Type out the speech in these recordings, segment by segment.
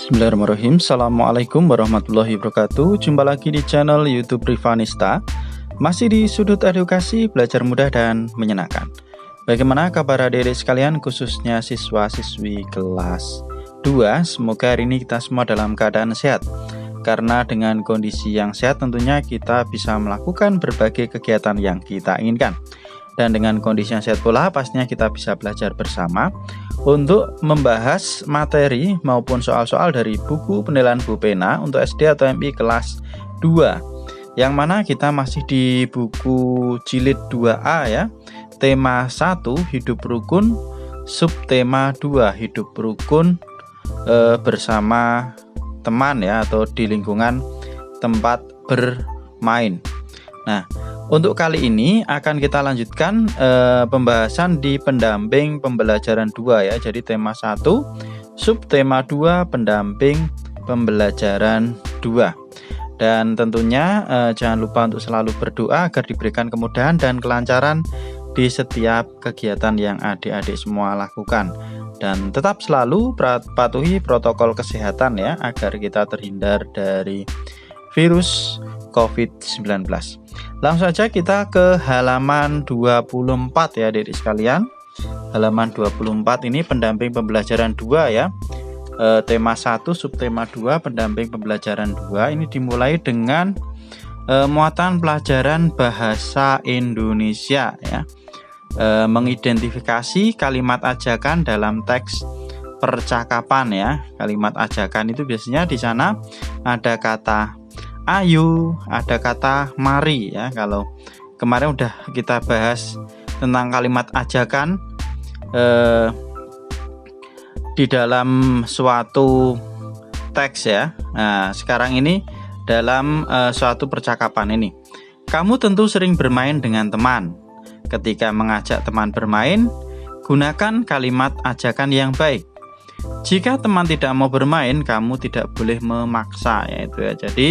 Bismillahirrahmanirrahim. Assalamualaikum warahmatullahi wabarakatuh. Jumpa lagi di channel YouTube Rivanista. Masih di sudut edukasi, belajar mudah dan menyenangkan. Bagaimana kabar adik-adik sekalian, khususnya siswa-siswi kelas 2? Semoga hari ini kita semua dalam keadaan sehat. Karena dengan kondisi yang sehat tentunya kita bisa melakukan berbagai kegiatan yang kita inginkan. Dan dengan kondisi yang sehat pula pastinya kita bisa belajar bersama untuk membahas materi maupun soal-soal dari buku penilaian Bu Pena untuk SD atau MI kelas 2, yang mana kita masih di buku jilid 2A ya. Tema 1 hidup rukun, subtema 2 hidup rukun bersama teman ya, atau di lingkungan tempat bermain. Nah, untuk kali ini akan kita lanjutkan pembahasan di pendamping pembelajaran 2 ya. Jadi tema 1, subtema 2, pendamping pembelajaran 2. Dan tentunya jangan lupa untuk selalu berdoa agar diberikan kemudahan dan kelancaran di setiap kegiatan yang adik-adik semua lakukan. Dan tetap selalu patuhi protokol kesehatan ya, agar kita terhindar dari virus COVID-19. Langsung saja kita ke halaman 24 ya adik-adik sekalian. Halaman 24 ini pendamping pembelajaran 2 ya. Tema 1, subtema 2, pendamping pembelajaran 2. Ini dimulai dengan muatan pelajaran bahasa Indonesia ya. Mengidentifikasi kalimat ajakan dalam teks percakapan ya. Kalimat ajakan itu biasanya di sana ada kata ayo, ada kata mari ya. Kalau kemarin udah kita bahas tentang kalimat ajakan di dalam suatu teks ya. Nah, sekarang ini dalam suatu percakapan ini. Kamu tentu sering bermain dengan teman. Ketika mengajak teman bermain, gunakan kalimat ajakan yang baik. Jika teman tidak mau bermain, kamu tidak boleh memaksa ya, itu ya. Jadi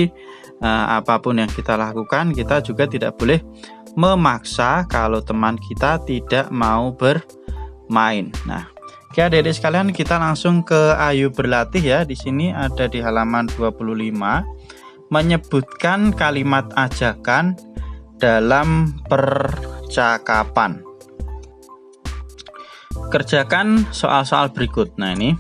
apapun yang kita lakukan, kita juga tidak boleh memaksa kalau teman kita tidak mau bermain. Nah, oke adik-adik sekalian, kita langsung ke ayo berlatih ya. Di sini ada di halaman 25 menyebutkan kalimat ajakan dalam percakapan. Kerjakan soal-soal berikut. Nah, ini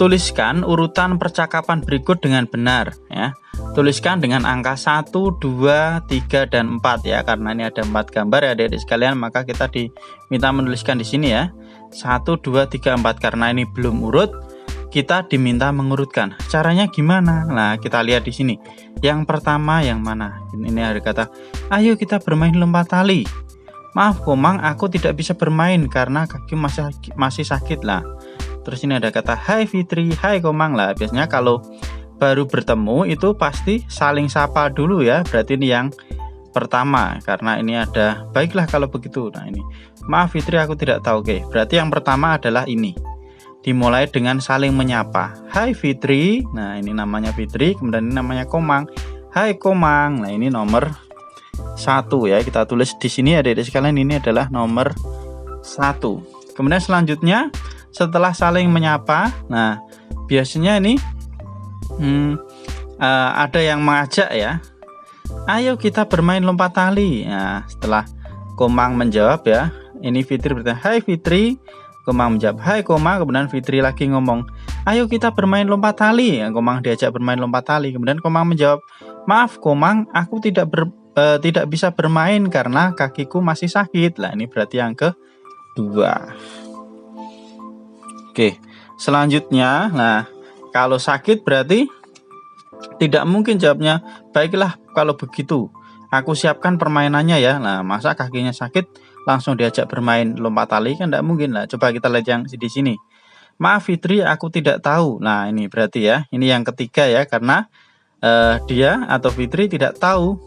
tuliskan urutan percakapan berikut dengan benar ya. Tuliskan dengan angka 1, 2, 3, dan 4 ya. Karena ini ada 4 gambar ya adik-adik sekalian, maka kita diminta menuliskan di sini ya. 1, 2, 3, 4. Karena ini belum urut, kita diminta mengurutkan. Caranya gimana? Nah, kita lihat di sini. Yang pertama yang mana? Ini ada kata, ayo kita bermain lompat tali. Maaf Komang, aku tidak bisa bermain karena kaki masih sakit lah. Terus ini ada kata, hai Fitri, hai Komang lah. Biasanya kalau baru bertemu itu pasti saling sapa dulu ya. Berarti ini yang pertama, karena ini ada baiklah kalau begitu. Nah ini, maaf Fitri aku tidak tahu. Oke, berarti yang pertama adalah ini. Dimulai dengan saling menyapa. Hai Fitri. Nah ini namanya Fitri, kemudian ini namanya Komang. Hai Komang. Nah ini nomor 1 ya. Kita tulis di sini adik-adik sekalian, ini adalah nomor 1. Kemudian selanjutnya setelah saling menyapa, nah biasanya ini ada yang mengajak ya. Ayo kita bermain lompat tali. Nah, setelah Komang menjawab ya, ini Fitri bertanya, hai Fitri. Komang menjawab, hai Komang. Kemudian Fitri lagi ngomong, ayo kita bermain lompat tali. Nah, Komang diajak bermain lompat tali. Kemudian Komang menjawab, maaf Komang, aku tidak bisa bermain karena kakiku masih sakit. Lah ini berarti yang kedua. Oke, selanjutnya, nah kalau sakit berarti tidak mungkin jawabnya, baiklah kalau begitu aku siapkan permainannya ya. Nah, masa kakinya sakit langsung diajak bermain lompat tali kan tidak mungkin lah. Coba kita lihat yang di sini. Maaf Fitri, aku tidak tahu. Nah, ini berarti ya, ini yang ketiga ya, karena dia atau Fitri tidak tahu.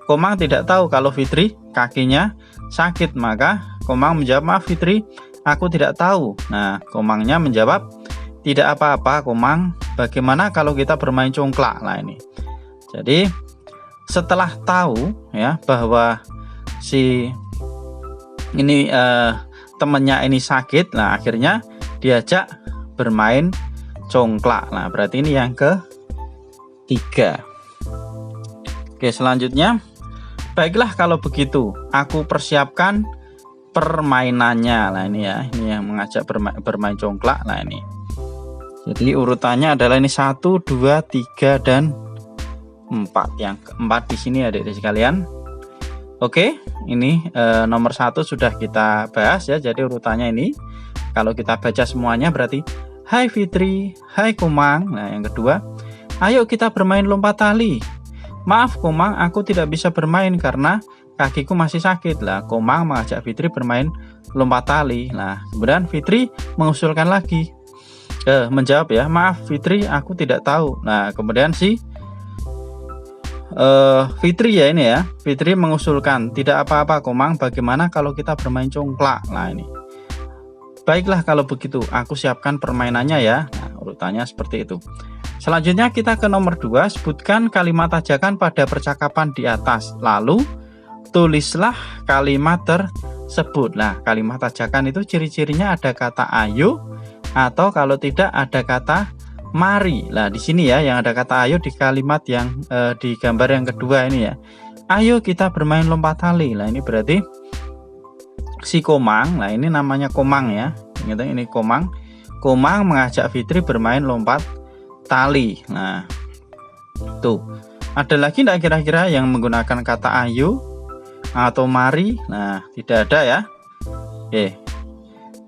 Komang tidak tahu kalau Fitri kakinya sakit, maka Komang menjawab, maaf Fitri, aku tidak tahu. Nah, Komangnya menjawab, tidak apa-apa Komang, bagaimana kalau kita bermain congklak. Nah ini, jadi setelah tahu ya bahwa si ini temennya ini sakit, nah akhirnya diajak bermain congklak. Nah, berarti ini yang ketiga. Oke, selanjutnya, baiklah kalau begitu, aku persiapkan permainannya. Nah, ini ya, ini yang mengajak bermain congklak. Nah, ini. Jadi urutannya adalah ini 1, 2, 3 dan 4. Yang keempat di sini adik-adik sekalian. Oke, ini nomor 1 sudah kita bahas ya. Jadi urutannya ini kalau kita baca semuanya berarti hai Fitri, hai Komang. Nah, yang kedua, ayo kita bermain lompat tali. Maaf Komang, aku tidak bisa bermain karena kakiku masih sakit. Lah, Komang mengajak Fitri bermain lompat tali. Nah, kemudian Fitri mengusulkan lagi. Menjawab ya, maaf Fitri, aku tidak tahu. Nah, kemudian si Fitri ya ini ya, Fitri mengusulkan, tidak apa-apa Komang, bagaimana kalau kita bermain congklak. Nah, ini baiklah kalau begitu, aku siapkan permainannya ya. Nah, urutannya seperti itu. Selanjutnya kita ke nomor 2, sebutkan kalimat ajakan pada percakapan di atas, lalu tulislah kalimat tersebut. Nah, kalimat ajakan itu ciri-cirinya ada kata ayo, atau kalau tidak ada kata mari. Nah, di sini ya yang ada kata ayo di kalimat yang di gambar yang kedua ini ya. Ayo kita bermain lompat tali. Nah, ini berarti si Komang. Nah, ini namanya Komang ya. Ingat ini Komang. Komang mengajak Fitri bermain lompat tali. Nah, tuh. Ada lagi enggak kira-kira yang menggunakan kata ayo atau mari? Nah, tidak ada ya. Oke.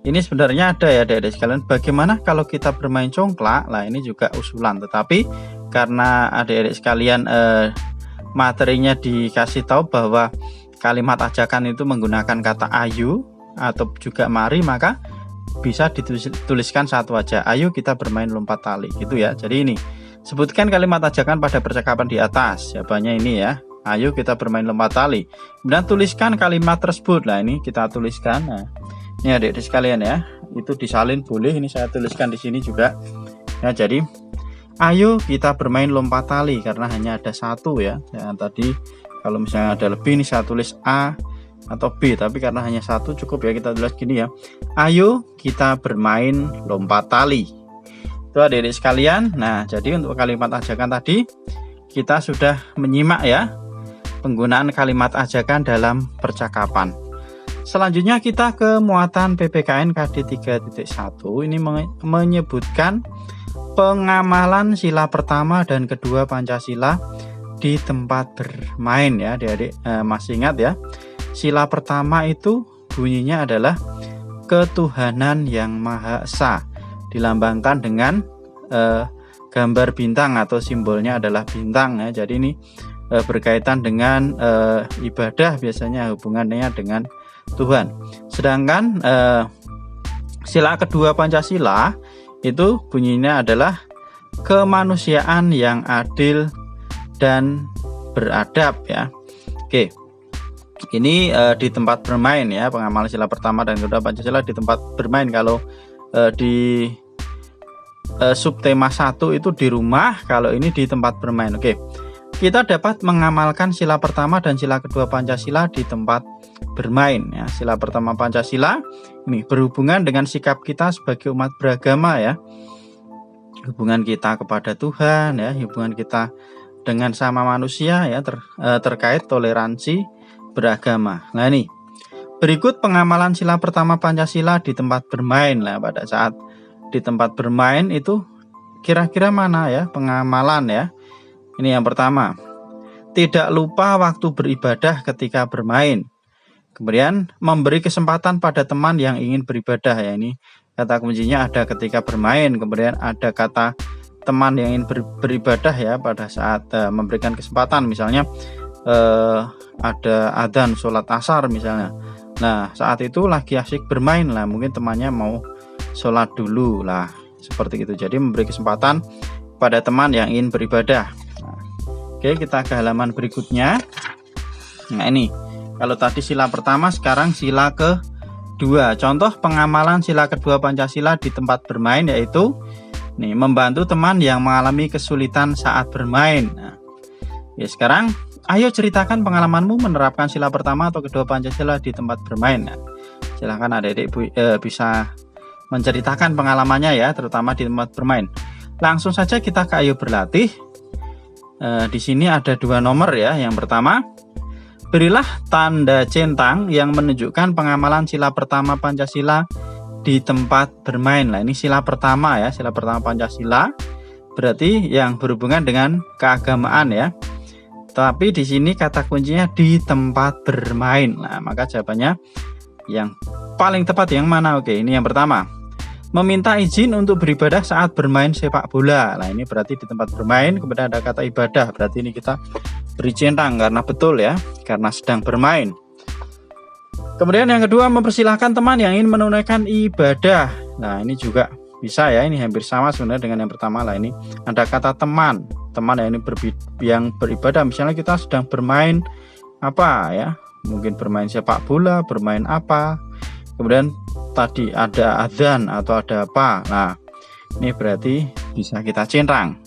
Ini sebenarnya ada ya adik-adik sekalian. Bagaimana kalau kita bermain congklak? Nah, ini juga usulan. Tetapi karena adik-adik sekalian materinya dikasih tahu bahwa kalimat ajakan itu menggunakan kata ayo atau juga mari, maka bisa dituliskan satu aja. Ayo kita bermain lompat tali gitu ya. Jadi ini, sebutkan kalimat ajakan pada percakapan di atas. Jawabannya ini ya. Ayo kita bermain lompat tali. Kemudian tuliskan kalimat tersebut. Nah, ini kita tuliskan. Nah, ini adik-adik sekalian ya, itu disalin boleh, ini saya tuliskan di sini juga. Ya, jadi ayo kita bermain lompat tali karena hanya ada satu ya. Ya, tadi kalau misalnya ada lebih ini saya tulis A atau B, tapi karena hanya satu cukup ya kita tulis gini ya. Ayo kita bermain lompat tali. Itu adik-adik sekalian. Nah, jadi untuk kalimat ajakan tadi kita sudah menyimak ya penggunaan kalimat ajakan dalam percakapan. Selanjutnya kita ke muatan PPKN KD 3.1. Ini menyebutkan pengamalan sila pertama dan kedua Pancasila di tempat bermain ya adik-adik. Masih ingat ya, sila pertama itu bunyinya adalah ketuhanan yang Maha Esa, dilambangkan dengan gambar bintang atau simbolnya adalah bintang ya. Jadi ini berkaitan dengan ibadah, biasanya hubungannya dengan Tuhan. Sedangkan sila kedua Pancasila itu bunyinya adalah kemanusiaan yang adil dan beradab ya. Oke, ini di tempat bermain ya, pengamalan sila pertama dan kedua Pancasila di tempat bermain. Kalau di subtema 1 itu di rumah, kalau ini di tempat bermain. Oke, kita dapat mengamalkan sila pertama dan sila kedua Pancasila di tempat bermain ya. Sila pertama Pancasila ini berhubungan dengan sikap kita sebagai umat beragama ya, hubungan kita kepada Tuhan ya, hubungan kita dengan sama manusia ya, terkait toleransi beragama. Nah, ini berikut pengamalan sila pertama Pancasila di tempat bermain. Nah, pada saat di tempat bermain itu kira-kira mana ya pengamalan ya. Ini yang pertama, tidak lupa waktu beribadah ketika bermain. Kemudian memberi kesempatan pada teman yang ingin beribadah ya, ini kata kuncinya ada ketika bermain. Kemudian ada kata teman yang ingin beribadah ya pada saat memberikan kesempatan, misalnya ada adzan sholat asar misalnya. Nah, saat itu lagi asik bermain lah, mungkin temannya mau sholat dulu lah, seperti itu. Jadi memberi kesempatan pada teman yang ingin beribadah. Nah, oke, kita ke halaman berikutnya. Nah, ini kalau tadi sila pertama, sekarang sila kedua. Contoh pengamalan sila kedua Pancasila di tempat bermain yaitu nih, membantu teman yang mengalami kesulitan saat bermain. Nah, ya sekarang ayo ceritakan pengalamanmu menerapkan sila pertama atau kedua Pancasila di tempat bermain. Nah, silahkan adik-adik bisa menceritakan pengalamannya ya, terutama di tempat bermain. Langsung saja kita ke Ayo Berlatih. Di sini ada 2 nomor ya. Yang pertama, berilah tanda centang yang menunjukkan pengamalan sila pertama Pancasila di tempat bermain. Nah, ini sila pertama ya, sila pertama Pancasila. Berarti yang berhubungan dengan keagamaan ya. Tapi di sini kata kuncinya di tempat bermain. Nah, maka jawabannya yang paling tepat yang mana? Oke, ini yang pertama. Meminta izin untuk beribadah saat bermain sepak bola. Nah, ini berarti di tempat bermain, kemudian ada kata ibadah. Berarti ini kita beri centang karena betul ya, karena sedang bermain. Kemudian yang kedua, mempersilahkan teman yang ingin menunaikan ibadah. Nah, ini juga bisa ya, ini hampir sama sebenarnya dengan yang pertama lah. Ini ada kata teman yang beribadah. Misalnya kita sedang bermain apa ya, mungkin bermain sepak bola, bermain apa, kemudian tadi ada adzan atau ada apa. Nah, ini berarti bisa kita centang.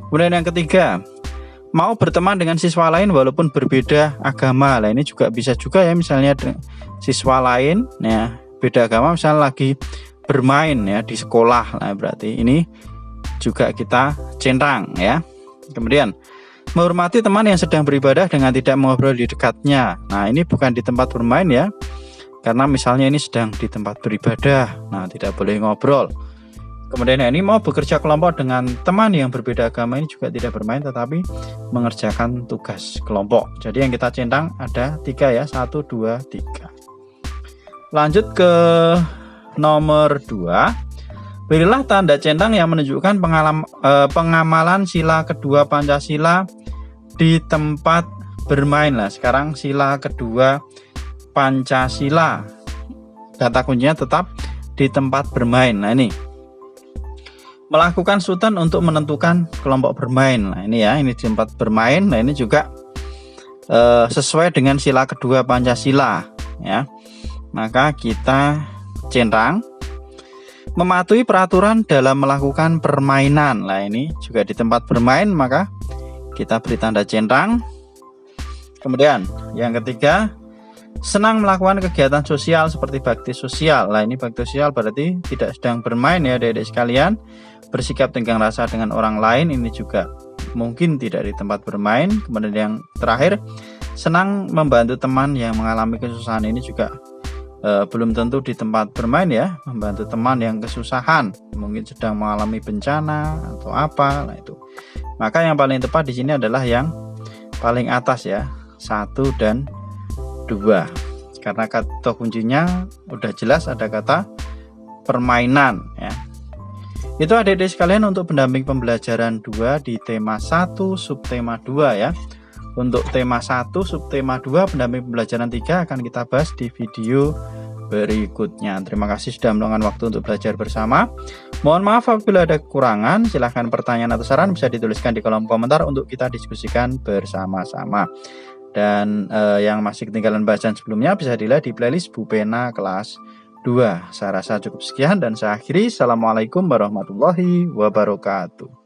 Kemudian yang ketiga, mau berteman dengan siswa lain walaupun berbeda agama. Nah, ini juga bisa juga ya, misalnya siswa lain ya beda agama, misalnya lagi bermain ya di sekolah. Nah, berarti ini juga kita centang ya. Kemudian menghormati teman yang sedang beribadah dengan tidak mengobrol di dekatnya. Nah, ini bukan di tempat bermain ya, karena misalnya ini sedang di tempat beribadah. Nah, tidak boleh ngobrol. Kemudian ini mau bekerja kelompok dengan teman yang berbeda agama, ini juga tidak bermain tetapi mengerjakan tugas kelompok. Jadi yang kita centang ada 3 ya, 1, 2, 3. Lanjut ke nomor 2. Berilah tanda centang yang menunjukkan pengamalan sila kedua Pancasila di tempat bermain. Nah, sekarang sila kedua Pancasila, kata kuncinya tetap di tempat bermain. Nah, ini melakukan sultan untuk menentukan kelompok bermain. Nah, ini ya, ini di tempat bermain. Nah, ini juga sesuai dengan sila kedua Pancasila ya. Maka kita centang. Mematuhi peraturan dalam melakukan permainan. Nah, ini juga di tempat bermain, maka kita beri tanda centang. Kemudian yang ketiga, senang melakukan kegiatan sosial seperti bakti sosial. Nah, ini bakti sosial berarti tidak sedang bermain ya adik-adik sekalian. Bersikap tenggang rasa dengan orang lain, ini juga mungkin tidak di tempat bermain. Kemudian yang terakhir, senang membantu teman yang mengalami kesusahan. Ini juga belum tentu di tempat bermain ya, membantu teman yang kesusahan, mungkin sedang mengalami bencana atau apa. Nah, itu. Maka yang paling tepat di sini adalah yang paling atas ya, 1 dan 2. Karena kata kuncinya udah jelas, ada kata permainan ya. Itu adik-adik sekalian untuk pendamping pembelajaran 2 di tema 1 subtema 2 ya. Untuk tema 1 subtema 2 pendamping pembelajaran 3 akan kita bahas di video berikutnya. Terima kasih sudah meluangkan waktu untuk belajar bersama. Mohon maaf apabila ada kekurangan. Silahkan pertanyaan atau saran bisa dituliskan di kolom komentar untuk kita diskusikan bersama-sama. Dan yang masih ketinggalan bahasan sebelumnya bisa dilihat di playlist Bu Pena kelas 2. Saya rasa cukup sekian dan saya akhiri. Assalamualaikum warahmatullahi wabarakatuh.